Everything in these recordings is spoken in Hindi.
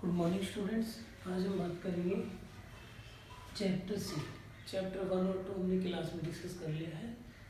Good morning students. आज हम बात करेंगे चैप्टर सी। चैप्टर 1 और 2 हमने क्लास में डिस्कस कर लिया है।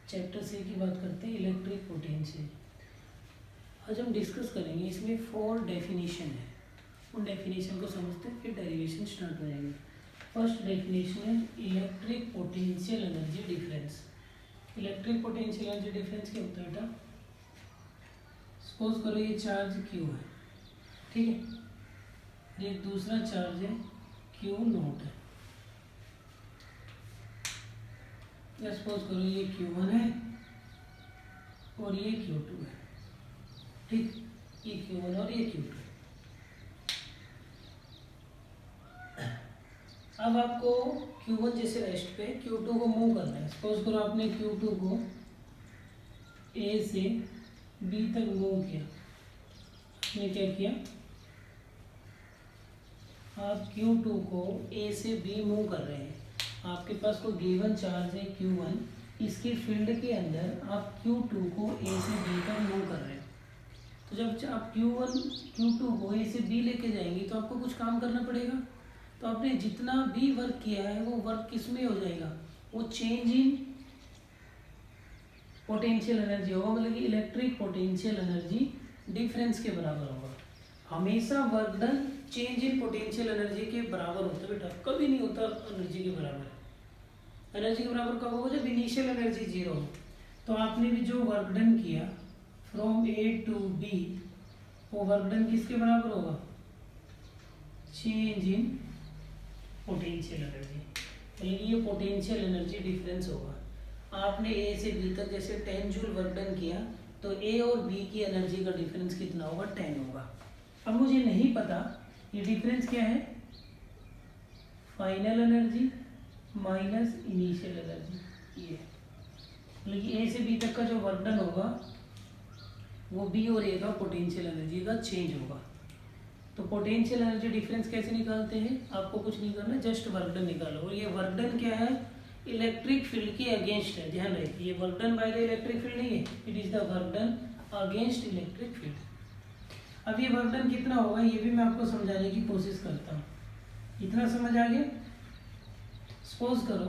चैप्टर सी की बात करते हैं, इलेक्ट्रिक पोटेंशियल। आज हम डिस्कस करेंगे, इसमें 4 डेफिनेशन है। उन डेफिनेशन को समझते हैं, फिर डेरिवेशन स्टार्ट हो जाएंगे। फर्स्ट डेफिनेशन है electric potential energy difference. Electric potential energy difference क्या होता है बेटा? सपोज करो ये चार्ज क्यू है, ठीक है, एक दूसरा चार्ज है क्यू नोट है। या सपोज करो ये Q1 है और ये Q2 है, ठीक, ये Q1 और ये Q2। अब आपको Q1 जैसे रेस्ट पे Q2 को मूव करना है। सपोज करो आपने Q2 को A से B तक मूव किया। आपने क्या किया? आप Q2 को A से B मूव कर रहे हैं। आपके पास कोई गिवन चार्ज है Q1, इसके फील्ड के अंदर आप Q2 को A से B तक मूव कर रहे हैं। तो जब आप Q2 को A से B लेके जाएंगे तो आपको कुछ काम करना पड़ेगा। तो आपने जितना भी वर्क किया है वो वर्क किस में हो जाएगा? वो चेंज इन पोटेंशियल एनर्जी होगा, मतलब कि इलेक्ट्रिक पोटेंशियल एनर्जी डिफरेंस के बराबर होगा। हमेशा work done change in potential energy के बराबर होता है बेटा, कभी नहीं होता एनर्जी के बराबर। एनर्जी के बराबर कब होगा? जब इनिशियल एनर्जी 0 हो। तो आपने भी जो वर्क डन किया फ्रॉम A टू B, वो वर्क डन किसके बराबर होगा? चेंज इन पोटेंशियल एनर्जी, मतलब ये पोटेंशियल एनर्जी डिफरेंस होगा। आपने A से B तक जैसे 10 जूल वर्क डन किया, तो A और B की एनर्जी का डिफरेंस कितना होगा? 10 होगा। अब मुझे नहीं पता ये डिफरेंस क्या है, final energy minus initial energy. ये मतलब कि A से B तक का जो वर्क डन होगा वो B और A का पोटेंशियल एनर्जी का चेंज होगा। तो पोटेंशियल एनर्जी डिफरेंस कैसे निकालते हैं? आपको कुछ नहीं करना, जस्ट वर्क डन निकालो। और ये वर्क डन क्या है? इलेक्ट्रिक फील्ड के अगेंस्ट है। ध्यान रखिए, ये work done by the electric field नहीं है, it is the work done against electric field. अब ये वर्क डन कितना होगा ये भी मैं आपको समझाने की कोशिश करता हूँ। इतना समझ आ गया? सपोज करो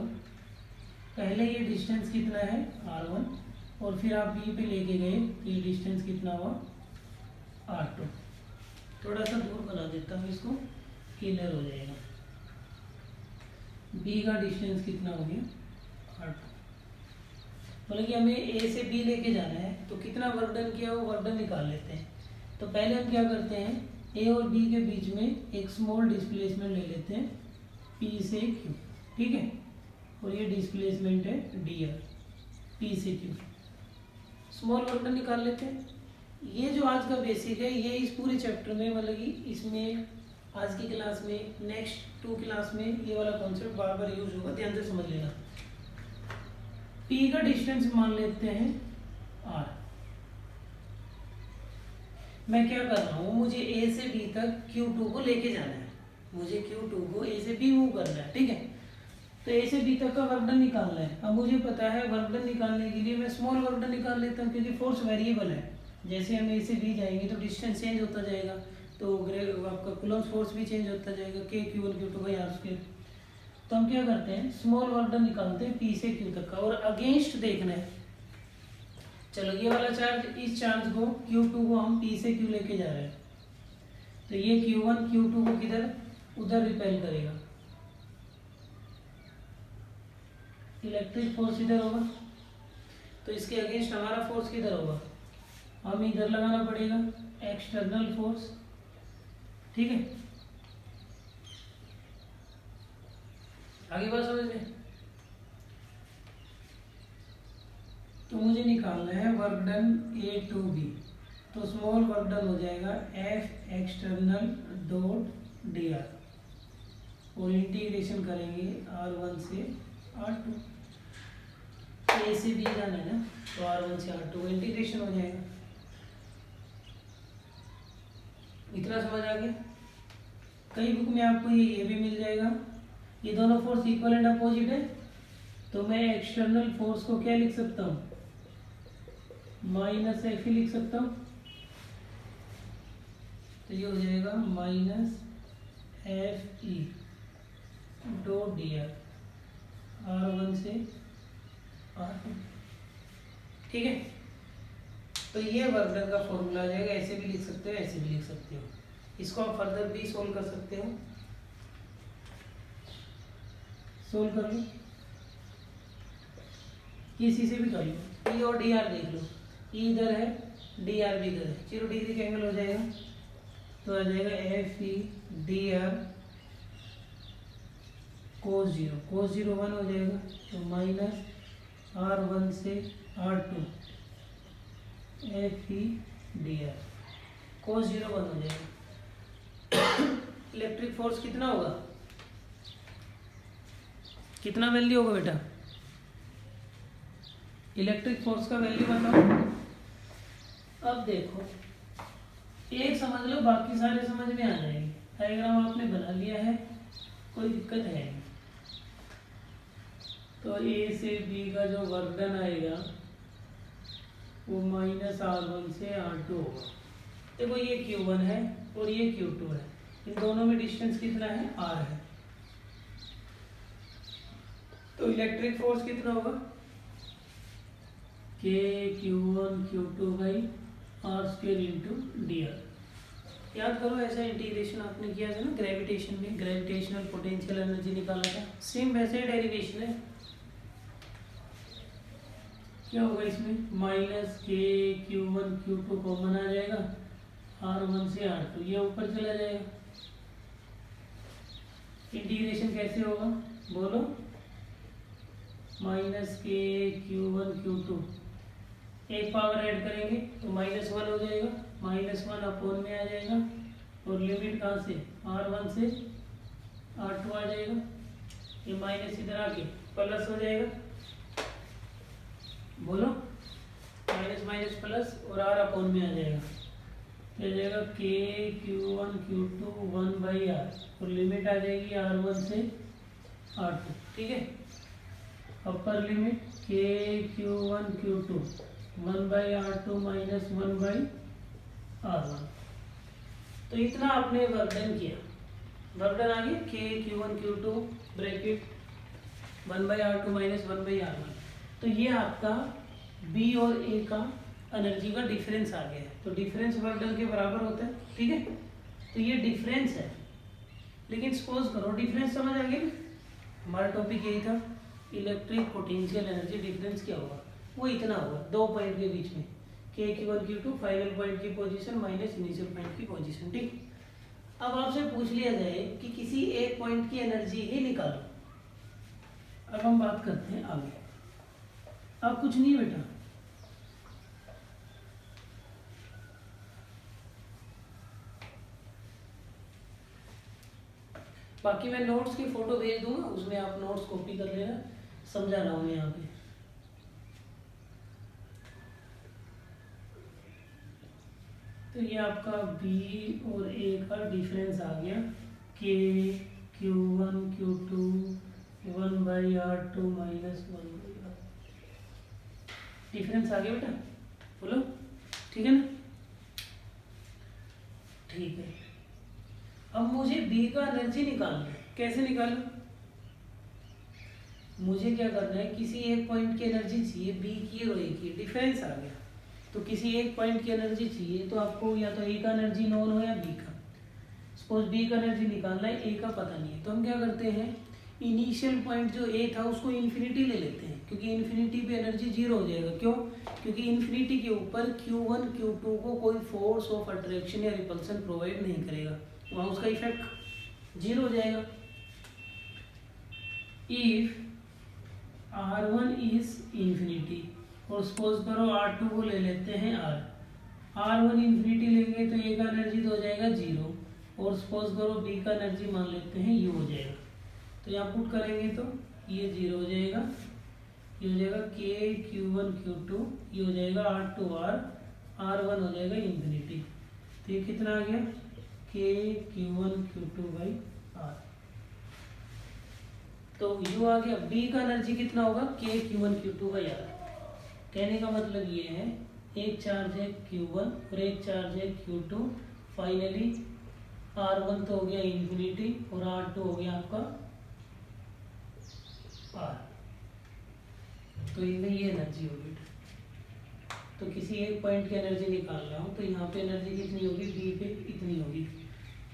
पहले ये डिस्टेंस कितना है R1, और फिर आप B पे लेके गए तो ये डिस्टेंस कितना हुआ R2। थोड़ा सा दूर बना देता हूँ इसको, क्लियर हो जाएगा। B का डिस्टेंस कितना हो गया R2। मतलब कि हमें A से B लेके जाना है, तो कितना वर्क डन किया वो वर्क डन निकाल लेते हैं। तो पहले हम क्या करते हैं, A और B के बीच में एक स्मॉल डिस्प्लेसमेंट ले लेते हैं P से Q, ठीक है, और ये डिस्प्लेसमेंट है dr P से Q। स्मॉल वर्क डन निकाल लेते हैं। ये जो आज का बेसिक है ये इस पूरे चैप्टर में, मतलब कि इसमें आज की क्लास में, नेक्स्ट 2 क्लास में ये वाला कॉन्सेप्ट बार बार यूज होगा, ध्यान से समझ लेना। P का डिस्टेंस मान लेते हैं R। मैं क्या कर रहा हूँ, मुझे A से B तक Q2 को लेके जाना है। मुझे Q2 को A से B मूव करना है, ठीक है। तो A से B तक का वर्क डन निकालना है। अब मुझे पता है वर्क डन निकालने के लिए मैं स्मॉल वर्क डन निकाल लेता हूँ, क्योंकि फोर्स वेरिएबल है। जैसे हम A से B जाएंगे तो डिस्टेंस चेंज होता जाएगा, तो आपका कूलम्ब फोर्स भी चेंज होता जाएगा, K Q1 Q2 by R²। तो हम क्या करते हैं, स्मॉल वर्क डन निकालते हैं P से Q तक का, और अगेंस्ट देखना है। चलो ये वाला चार्ज, इस चार्ज को Q2 को हम P से Q लेके जा रहे हैं, तो ये Q1 Q2 को किधर? उधर रिपेल करेगा। इलेक्ट्रिक फोर्स इधर होगा, तो इसके अगेंस्ट हमारा फोर्स किधर होगा? हम इधर लगाना पड़ेगा, एक्सटर्नल फोर्स, ठीक है। आगे बात समझ में? तो मुझे निकालना है work done A to B, तो स्मॉल वर्क डन हो जाएगा F एक्सटर्नल डॉट dr, और इंटीग्रेशन करेंगे R1 से R2। A से B जाना है ना, तो R1 से R2 इंटीग्रेशन हो जाएगा। इतना समझ आ गया? कई बुक में आपको ये भी मिल जाएगा। ये दोनों फोर्स इक्वल एंड अपोजिट है, तो मैं एक्सटर्नल फोर्स को क्या लिख सकता हूँ? माइनस F ही लिख सकता हूँ। तो ये हो जाएगा minus F E dot D R, R1 से R2। ठीक है, तो ये वर्क डन का फॉर्मूला आ जाएगा। ऐसे भी लिख सकते हो, ऐसे भी लिख सकते हो। इसको आप फर्दर भी सोल्व कर सकते हो। सोल्व कर लो, किसी से भी कर लो। ई और डी आर देख लो, ई इधर है, डी आर भी इधर है, 0 डिग्री का एंगल हो जाएगा। तो आ जाएगा F E D R cos 0, cos 0 1 हो जाएगा। तो माइनस R1 से R2 F E D R cos 0 1 हो जाएगा। इलेक्ट्रिक फोर्स कितना होगा, कितना वैल्यू होगा बेटा? इलेक्ट्रिक फोर्स का वैल्यू बताओ। अब देखो, एक समझ लो, बाकी सारे समझ में आ जाएंगे। डायग्राम आपने बना लिया है, कोई दिक्कत है नहीं। तो ए से बी का जो वर्क डन आएगा वो माइनस R1 से R2 होगा। देखो ये Q1 है और ये Q2 है, इन दोनों में डिस्टेंस कितना है, R है। तो इलेक्ट्रिक फोर्स कितना होगा, K Q1 Q2 by R² into D R. याद करो, ऐसा इंटीग्रेशन आपने किया था ना ग्रेविटेशन में, ग्रेविटेशनल पोटेंशियल एनर्जी निकाला था, सेम वैसे ही डेरिवेशन है। क्या होगा इसमें, minus K Q1 Q2 common आ जाएगा, R1 से R2 ये ऊपर चला जाएगा। इंटीग्रेशन कैसे होगा बोलो, माइनस K Q1 Q2 एक पावर ऐड करेंगे तो -1 हो जाएगा, -1 अपोन में आ जाएगा। और लिमिट कहाँ से, R1 से R2 आ जाएगा। ये माइनस इधर आके प्लस हो जाएगा, बोलो माइनस माइनस प्लस, और R अपोन में आ जाएगा। तो आ जाएगा K Q1 Q2 1/R, और लिमिट आ जाएगी R1 से R2। ठीक है, upper limit K Q1 Q2 1/R2 minus 1/R1। तो इतना आपने वर्क डन किया। वर्क डन आ गया K Q1 Q2 bracket 1/R2 minus 1/R1। तो ये आपका B और A का एनर्जी का डिफरेंस आ गया है। तो डिफरेंस वर्क डन के बराबर होता है। ठीक है, तो ये डिफरेंस है। लेकिन सपोज करो, डिफरेंस समझ आ गया ना, हमारा टॉपिक यही था, इलेक्ट्रिक पोटेंशियल एनर्जी डिफरेंस क्या होगा, वो इतना होगा, दो पॉइंट के बीच में, K Q1 Q2 final point की पोजीशन माइनस इनिशियल पॉइंट की पोजीशन। ठीक, अब आपसे पूछ लिया जाए कि किसी एक पॉइंट की एनर्जी ही निकालो। अब हम बात करते हैं आगे। अब कुछ नहीं बेटा, बाकी मैं नोट्स की फोटो भेज दूंगा, उसमें आप नोट्स कॉपी कर लेना, समझा रहा हूं मैं यहाँ पे। तो ये आपका B और A का डिफरेंस आ गया, K Q1 Q2 1/R2 minus 1/R। Difference आ गया बेटा, बोलो ठीक है ना। ठीक है, अब मुझे B का एनर्जी निकालना है। कैसे निकालूं, मुझे क्या करना है, किसी एक पॉइंट की एनर्जी चाहिए, B की और A की, डिफरेंस आ गया। तो किसी एक पॉइंट की एनर्जी चाहिए तो आपको या तो A का एनर्जी नोन हो या B का। सपोज B का एनर्जी निकालना है, A का पता नहीं है, तो हम क्या करते हैं, इनिशियल पॉइंट जो A था उसको इन्फिनिटी ले लेते हैं, क्योंकि इन्फिनिटी पे एनर्जी 0 हो जाएगा। क्यों, क्योंकि इन्फिनिटी के ऊपर Q1 Q2 को कोई फोर्स ऑफ अट्रैक्शन या रिपल्सन प्रोवाइड नहीं करेगा, वहाँ उसका इफेक्ट 0 हो जाएगा। इफ R1 इज इन्फिनिटी, और सपोज करो R2 को ले लेते हैं R1 इन्फिनिटी लेंगे तो A का एनर्जी तो हो जाएगा 0, और सपोज करो B का एनर्जी मान लेते हैं U हो जाएगा। तो यहाँ पुट करेंगे तो ये 0 हो जाएगा, ये हो जाएगा K Q1 Q2, ये हो जाएगा R2R, R1 हो जाएगा इन्फिनिटी। तो ये कितना आ गया, K Q1 Q2/R। तो U आ गया। B का एनर्जी कितना होगा, K Q1 Q2/R। कहने का मतलब ये है, एक चार्ज है Q1 और एक चार्ज है Q2, फाइनली R1 तो हो गया इन्फिनिटी और R2 हो गया आपका R। तो इनमें ये एनर्जी होगी। तो किसी एक पॉइंट की एनर्जी निकाल रहा हूँ तो यहाँ पे एनर्जी कितनी होगी, बी पे इतनी होगी।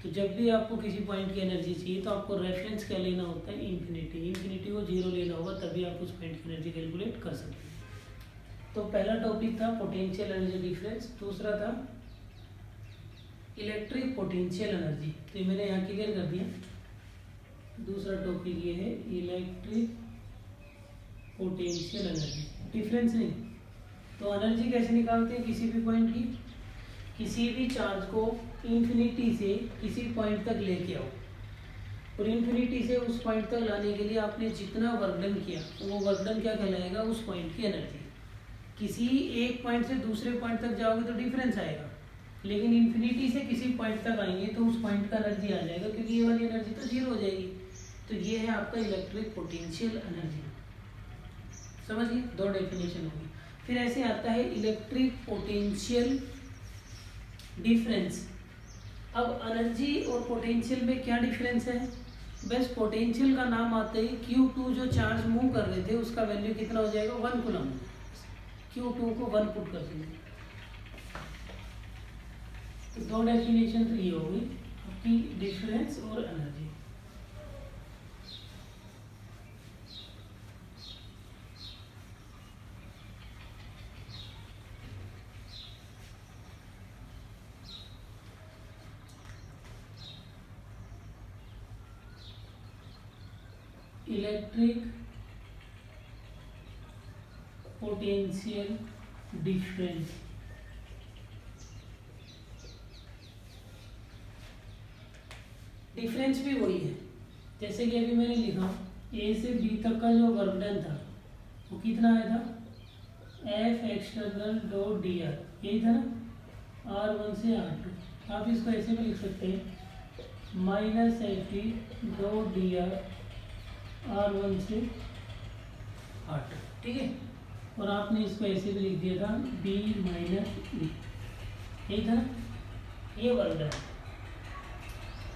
तो जब भी आपको किसी पॉइंट की एनर्जी चाहिए तो आपको रेफरेंस क्या लेना होता है, इन्फिनिटी। इन्फिनिटी को 0 लेना होगा तभी आप उस पॉइंट की एनर्जी कैलकुलेट कर सकते हैं। तो पहला टॉपिक था पोटेंशियल एनर्जी डिफरेंस, दूसरा था इलेक्ट्रिक पोटेंशियल एनर्जी। तो ये मैंने यहाँ क्लियर कर दिया। दूसरा टॉपिक ये है इलेक्ट्रिक पोटेंशियल एनर्जी, डिफरेंस नहीं। तो एनर्जी कैसे निकालते हैं किसी भी पॉइंट की, किसी भी चार्ज को इन्फिनिटी से किसी पॉइंट तक लेके आओ और इन्फिनिटी से उस पॉइंट तक लाने के लिए आपने जितना वर्क डन किया वो वर्क डन क्या कहलाएगा, उस पॉइंट की एनर्जी। किसी एक पॉइंट से दूसरे पॉइंट तक जाओगे तो डिफरेंस आएगा, लेकिन इन्फिनिटी से किसी पॉइंट तक आएंगे तो उस पॉइंट का एनर्जी आ जाएगा, क्योंकि ये वाली एनर्जी तो 0 हो जाएगी। तो ये है आपका इलेक्ट्रिक पोटेंशियल एनर्जी। समझिए, 2 डेफिनेशन होगी। फिर ऐसे आता है इलेक्ट्रिक पोटेंशियल डिफरेंस। अब एनर्जी और पोटेंशियल में क्या डिफरेंस है, बस पोटेंशियल का नाम आते ही Q2 जो चार्ज मूव कर रहे थे उसका वैल्यू कितना हो जाएगा, 1 कूलम। Q2 को 1 पुट कर देंगे। तो 2 डेफिनेशन तो ये होगी आपकी डिफरेंस और energy. Electric potential difference. Difference भी वही है, जैसे कि अभी मैंने लिखा ए से बी तक का जो वर्क डन था वो कितना आया था, F external dot D R, यही था ना, R1 से R2। आप इसको ऐसे भी लिख सकते हैं minus F E dot D R R1 से R2, ठीक है। और आपने इसको ऐसे भी लिख दिया था B माइनस ई, यही था ना, ये वर्क डन।